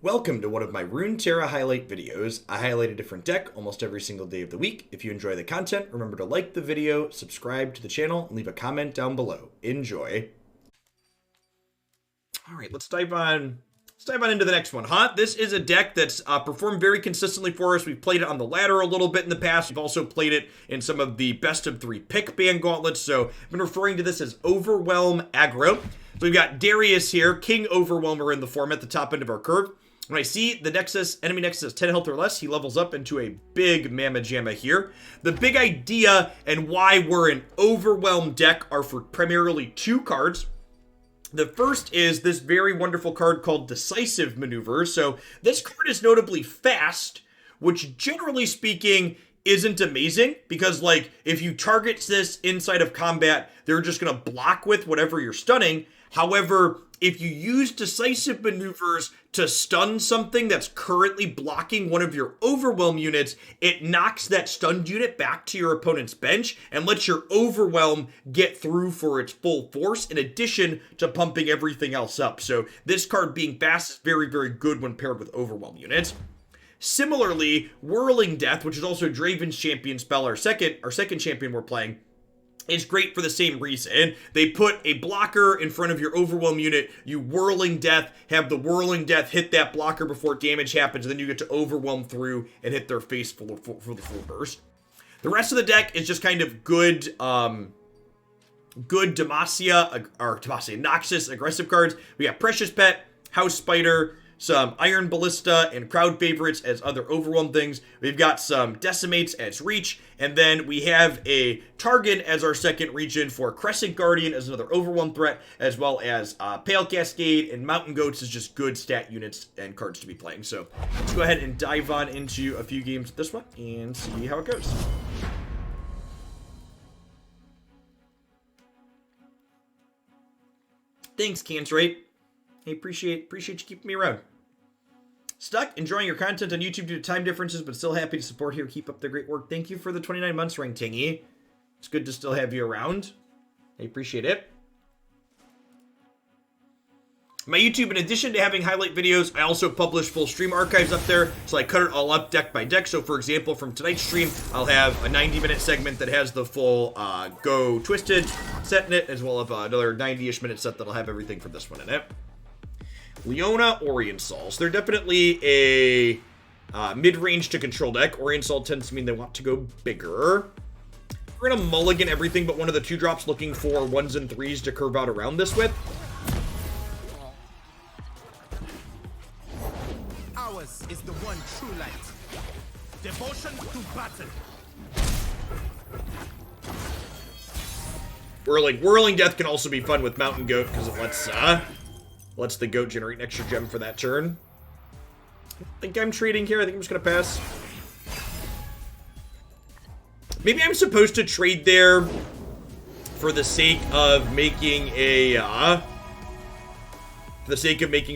Welcome to one of my Runeterra highlight videos. I highlight a different deck almost every single day of the week. If you enjoy the content, remember to like the video, subscribe to the channel, and leave a comment down below. Enjoy. All right, let's dive on into the next one, huh? This is a deck that's performed very consistently for us. We've played it on the ladder a little bit in the past. We've also played it in some of the best of 3 pick ban gauntlets. So I've been referring to this as Overwhelm Aggro. So we've got Darius here, King Overwhelmer in the form at the top end of our curve. When I see the enemy Nexus has 10 health or less, he levels up into a big Mamma Jamma here. The big idea and why we're an Overwhelm deck are for primarily 2 cards. The first is this very wonderful card called Decisive Maneuver. So this card is notably fast, which generally speaking isn't amazing because, like, if you target this inside of combat, they're just going to block with whatever you're stunning. However, if you use Decisive Maneuvers to stun something that's currently blocking one of your Overwhelm units, it knocks that stunned unit back to your opponent's bench and lets your Overwhelm get through for its full force, in addition to pumping everything else up. So this card being fast is very, very good when paired with Overwhelm units. Similarly, Whirling Death, which is also Draven's champion spell, our second champion we're playing, is great for the same reason. They put a blocker in front of your Overwhelm unit, you Whirling Death, have the Whirling Death hit that blocker before damage happens, and then you get to Overwhelm through and hit their face for the full burst. The rest of the deck is just kind of good Demacia, Noxus aggressive cards. We got Precious Pet, House Spider, some Iron Ballista, and crowd favorites as other Overwhelm things. We've got some Decimates as reach, and then we have a Targon as our second region for Crescent Guardian as another Overwhelm threat, as well as Pale Cascade and Mountain Goats as just good stat units and cards to be playing. So let's go ahead and dive on into a few games with this one and see how it goes. Thanks, Cansrate. Hey, appreciate you keeping me around. Stuck enjoying your content on YouTube due to time differences, but still happy to support here. Keep up the great work. Thank you for the 29 months ring, Tingy. It's good to still have you around. I appreciate it. My YouTube, in addition to having highlight videos, I also publish full stream archives up there, so I cut it all up deck by deck. So for example, from tonight's stream, I'll have a 90-minute segment that has the full Go Twisted set in it, as well as another 90-ish minute set that'll have everything from this one in it. Leona, Oriensol. So they're definitely a mid-range to control deck. Oriensol tends to mean they want to go bigger. We're going to mulligan everything but one of the 2-drops, looking for 1s and 3s to curve out around this with. Ours is the one true light. Devotion to battle. Whirling Death can also be fun with Mountain Goat because it lets the goat generate an extra gem for that turn. I think I'm trading here. I think I'm just going to pass. Maybe I'm supposed to trade there for the sake of making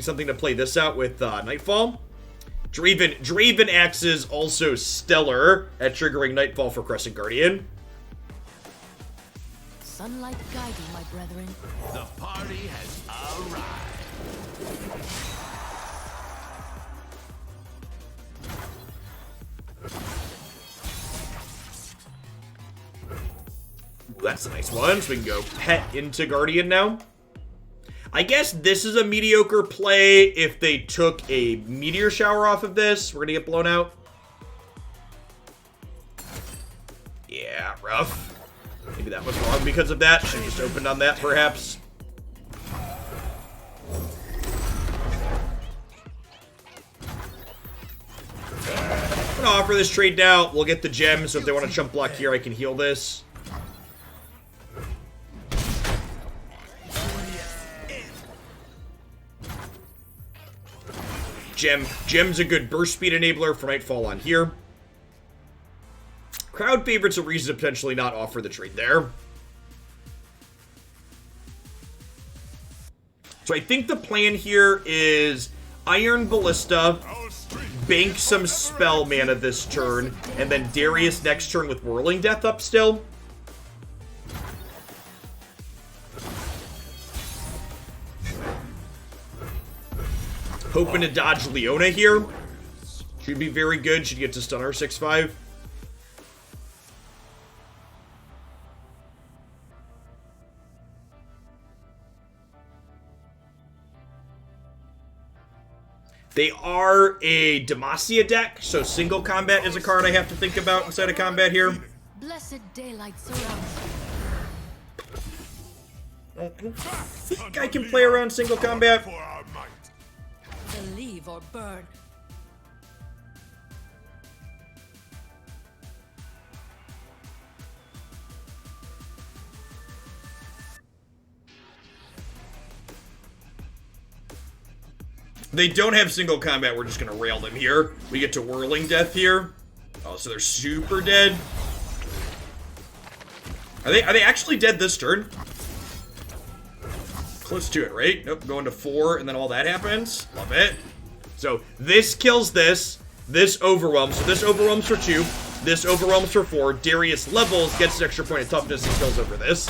something to play this out with Nightfall. Draven Axe is also stellar at triggering Nightfall for Crescent Guardian. Sunlight guide you, my brethren. The party has arrived. Ooh, that's a nice one. So we can go pet into Guardian now. I guess this is a mediocre play if they took a Meteor Shower off of this. We're going to get blown out. Yeah, rough. Maybe that was wrong because of that. Should have just opened on that, perhaps. I'm going to offer this trade now. We'll get the gems, so if they want to chump block here, I can heal this. Gem's a good burst speed enabler for Nightfall on here. Crowd favorites a reason to potentially not offer the trade there. So I think the plan here is Iron Ballista, bank some spell mana this turn, and then Darius next turn with Whirling Death up still. Hoping to dodge Leona here. Should be very good. Should get to stun our 6-5. They are a Demacia deck, so single combat is a card I have to think about inside of combat here. Blessed daylight surrounds I don't think I can play around single combat. you. Believe or burn. They don't have single combat. We're just going to rail them here. We get to Whirling Death here. Oh, so they're super dead. Are they actually dead this turn? Close to it, right? Nope, going to 4, and then all that happens. Love it. So this kills this. This overwhelms. So this overwhelms for 2. This overwhelms for 4. Darius levels, gets an extra point of toughness, and kills over this.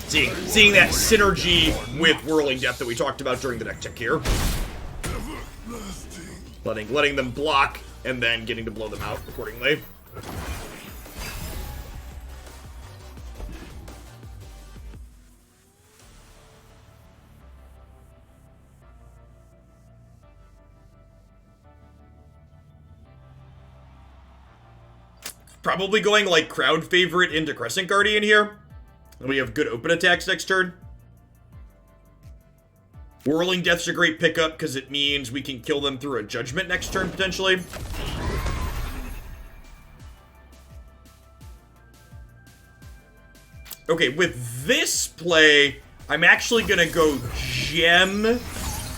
Seeing that synergy with Whirling Death that we talked about during the deck check here. Letting them block, and then getting to blow them out accordingly. Probably going like crowd favorite into Crescent Guardian here. And we have good open attacks next turn. Whirling Death's a great pickup because it means we can kill them through a Judgment next turn potentially. Okay, with this play, I'm actually gonna go Gem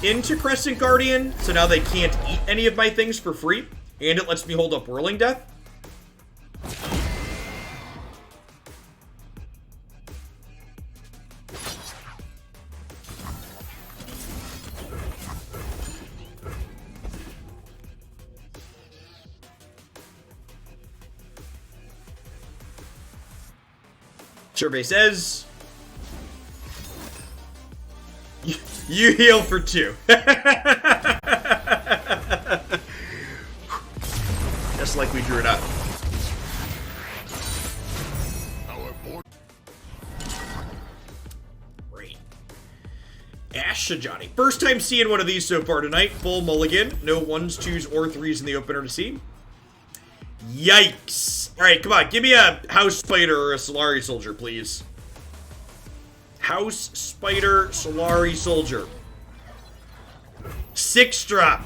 into Crescent Guardian, so now they can't eat any of my things for free, and it lets me hold up Whirling Death. Survey says you heal for 2. Just like we drew it up. Great. Ash Sajani. First time seeing one of these so far tonight. Full mulligan. No 1s, 2s, or 3s in the opener to see. Yikes. Alright, come on. Give me a House Spider or a Solari Soldier, please. House Spider, Solari Soldier. 6 drop.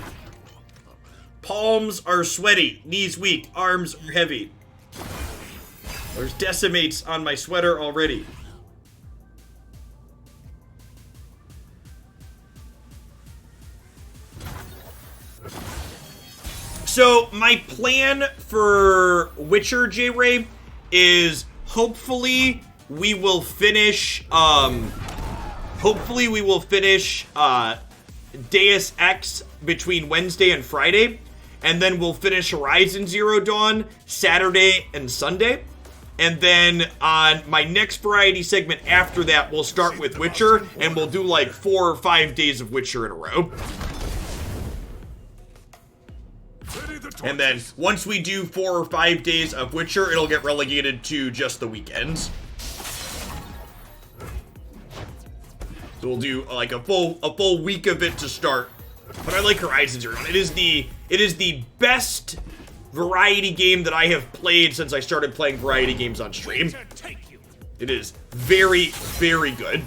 Palms are sweaty. Knees weak. Arms are heavy. There's decimates on my sweater already. So, my plan for Witcher J-Ray is hopefully we will finish, Deus Ex between Wednesday and Friday, and then we'll finish Horizon Zero Dawn Saturday and Sunday. And then on my next variety segment after that, we'll start with Witcher, and we'll do like 4 or 5 days of Witcher in a row. And then, once we do 4 or 5 days of Witcher, it'll get relegated to just the weekends. So we'll do like a full week of it to start. But I like Horizon Zero Dawn. It is the best variety game that I have played since I started playing variety games on stream. It is very, very good.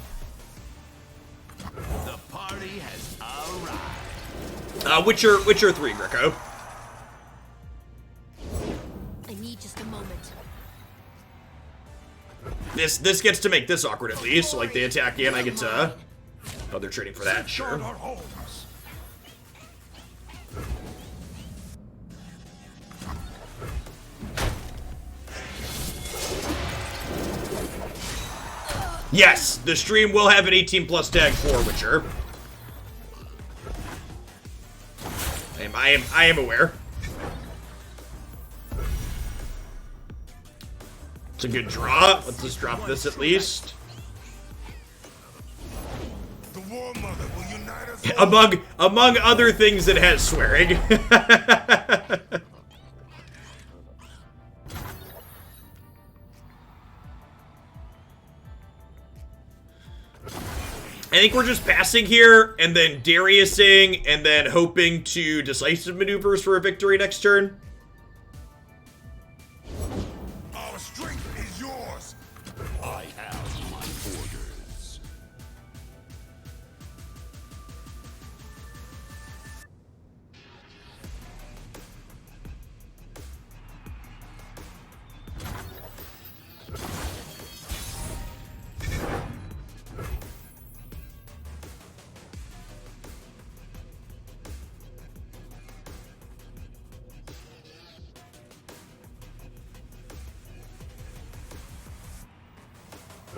The party has arrived. Witcher 3, Greco. I need just a moment. This gets to make this awkward at least. So like they attack in, I get to. Oh, they're trading for that. Sure. Yes, the stream will have an 18+ tag for Witcher. I am aware. It's a good draw. Let's just drop this at least. The War Mother will unite us Among other things, it has swearing. I think we're just passing here, and then Dariusing, and then hoping to decisive maneuvers for a victory next turn. Our strength is yours. I have my orders.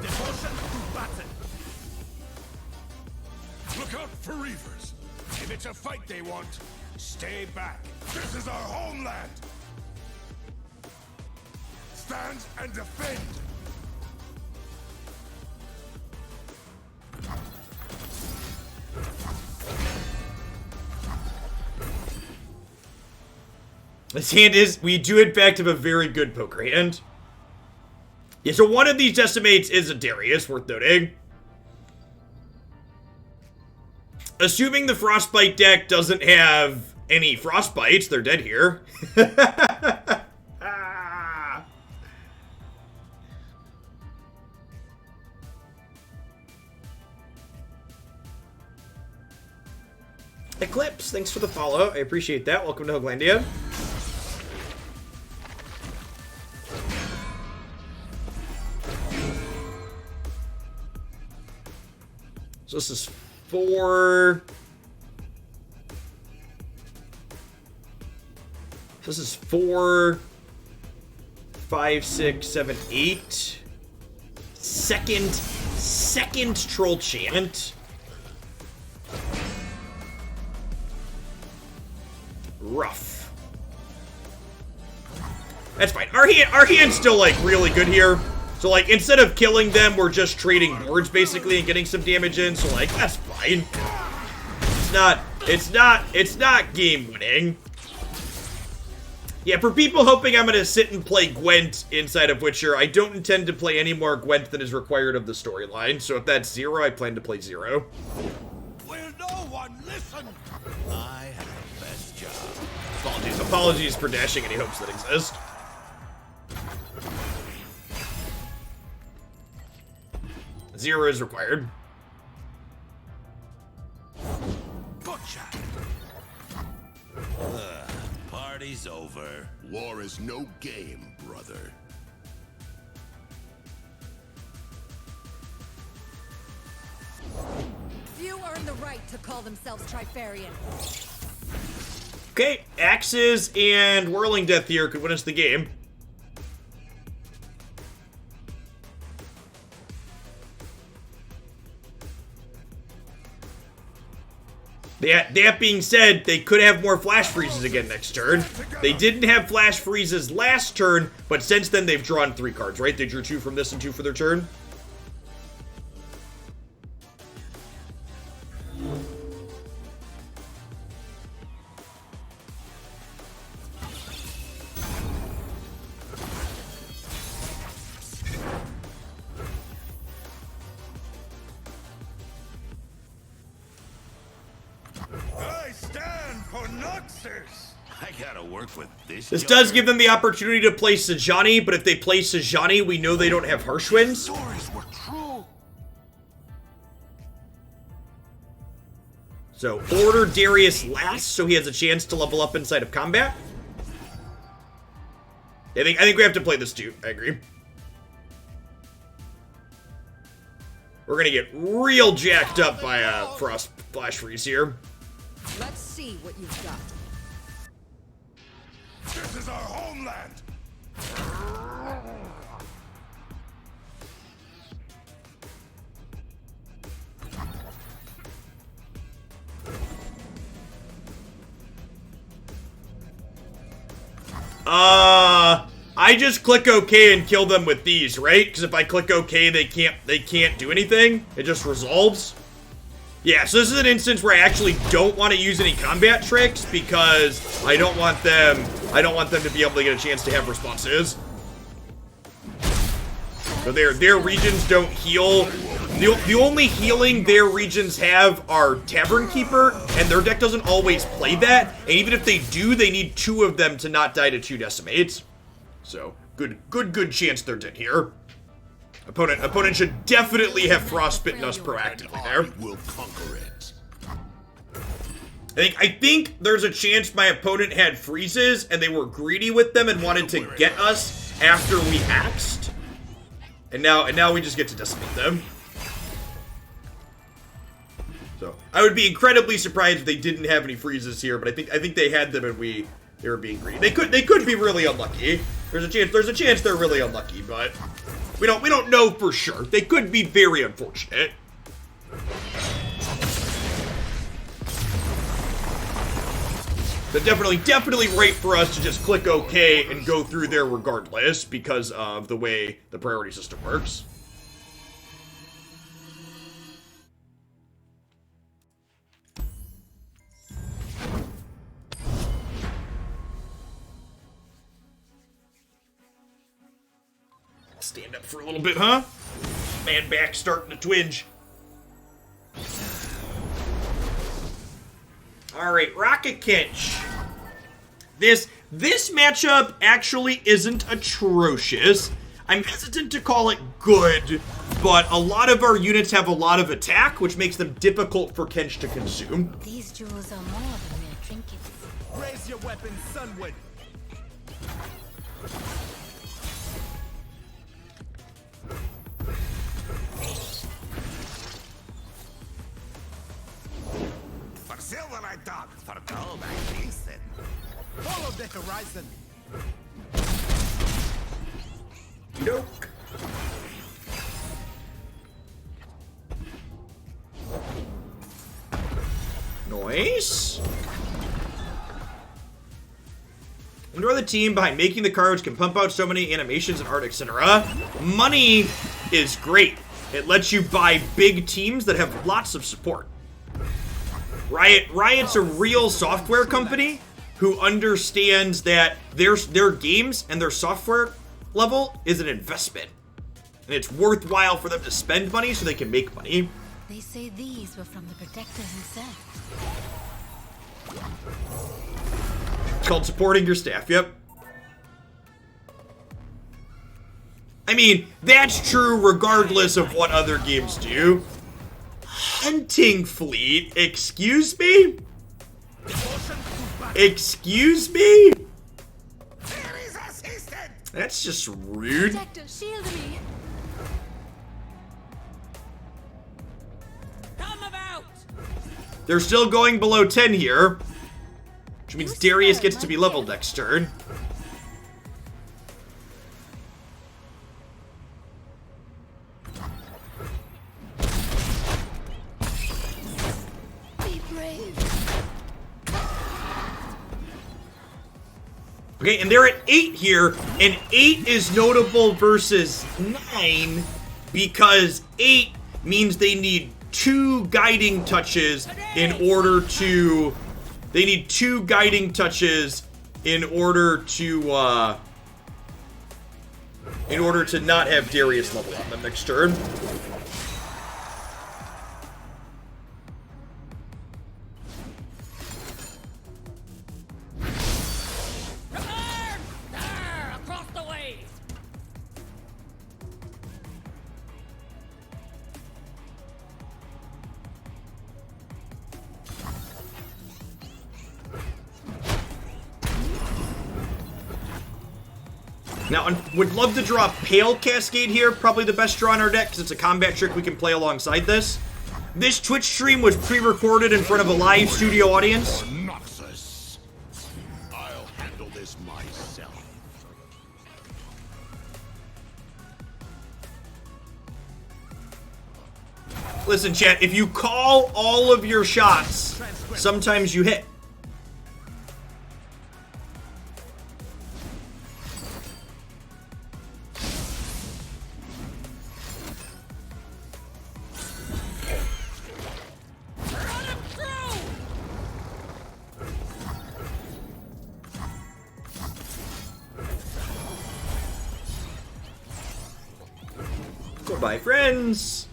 Devotion to battle. Look out for Reavers. If it's a fight they want, stay back. This is our homeland. Stand and defend. This hand is, we do in fact have a very good poker hand. Yeah, so one of these decimates is a Darius, worth noting. Assuming the Frostbite deck doesn't have any Frostbites, they're dead here. Ah. Eclipse, thanks for the follow. I appreciate that. Welcome to Hoaglandia. So this is 4. This is 4, 5, 6, 7, 8. Second Troll Chant. Rough. That's fine. Our hand's still like really good here. So, like, instead of killing them, we're just trading boards, basically, and getting some damage in. So, like, that's fine. It's not game-winning. Yeah, for people hoping I'm gonna sit and play Gwent inside of Witcher, I don't intend to play any more Gwent than is required of the storyline. So if that's 0, I plan to play 0. Will no one listen? I have the best job. Apologies for dashing any hopes that exist. Zero is required. Gotcha. Party's over. War is no game, brother. Few earn the right to call themselves Trifarian. Okay, Axes and Whirling Death here could win us the game. That being said, they could have more flash freezes again next turn. They didn't have flash freezes last turn, but since then they've drawn 3 cards, right? They drew 2 from this and 2 for their turn. I stand for Noxus. I gotta work with this. This does give them the opportunity to play Sejani, but if they play Sejani, we know they don't have Harshwinds. Stories were true. So, order Darius last so he has a chance to level up inside of combat. I think we have to play this too. I agree. We're gonna get real jacked up by Frost Flash Freeze here. Let's see what you've got. This is our homeland. I just click OK and kill them with these, right? Because if I click OK, they can't do anything. It just resolves. Yeah, so this is an instance where I actually don't want to use any combat tricks because I don't want them to be able to get a chance to have responses. So their regions don't heal. The only healing their regions have are Tavern Keeper, and their deck doesn't always play that. And even if they do, they need 2 of them to not die to 2 decimates. So good chance they're dead here. Opponent should definitely have frostbitten us proactively there. We'll conquer it. I think there's a chance my opponent had freezes and they were greedy with them and wanted to get us after we axed. And now we just get to decimate them. So I would be incredibly surprised if they didn't have any freezes here, but I think they had them and they were being greedy. They could be really unlucky. There's a chance they're really unlucky, but we don't know for sure. They could be very unfortunate. But definitely right for us to just click OK and go through there regardless because of the way the priority system works. Stand up for a little bit, huh? Man back starting to twinge. Alright, Rocket Kinch. This matchup actually isn't atrocious. I'm hesitant to call it good, but a lot of our units have a lot of attack, which makes them difficult for Kinch to consume. These jewels are more than mere trinkets. Raise your weapon, Sunwood. For silver I talk, for gold I listen. Follow the horizon. Nope. Nice. Wonder why the team behind making the cards can pump out so many animations and art, etc. Money is great. It lets you buy big teams that have lots of support. Riot's a real software company who understands that their games and their software level is an investment. And it's worthwhile for them to spend money so they can make money. They say these were from the Protector himself. It's called supporting your staff, yep. I mean, that's true regardless of what other games do. Hunting fleet? Excuse me? Excuse me? That's just rude. Protector, shield me! Come about! They're still going below 10 here, which means Darius gets to be leveled next turn. Be brave. Okay, and they're at 8 here, and 8 is notable versus 9 because 8 means they need 2 guiding touches in order to... They need 2 guiding touches in order to not have Darius level on them next turn. Across the way! Now, I would love to draw Pale Cascade here, probably the best draw in our deck, because it's a combat trick we can play alongside this. This Twitch stream was pre-recorded in front of a live studio audience. Noxus. I'll handle this myself. Listen, chat, if you call all of your shots, sometimes you hit. Bye-bye, friends.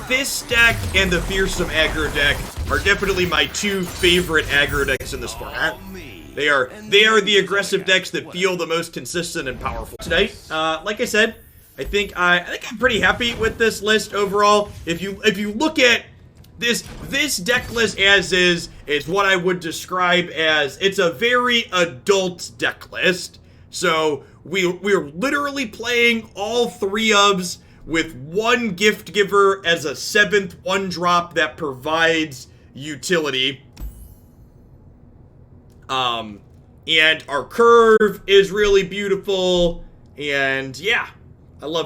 This deck and the Fearsome Aggro deck are definitely my two favorite aggro decks in this format. They are the aggressive decks that feel the most consistent and powerful. Today, like I said, I think I'm pretty happy with this list overall. If you look at this deck list as is what I would describe as, it's a very adult deck list. So we're literally playing all 3 ofs with 1 gift giver as a 7th 1-drop that provides utility. And our curve is really beautiful, and yeah, I love it.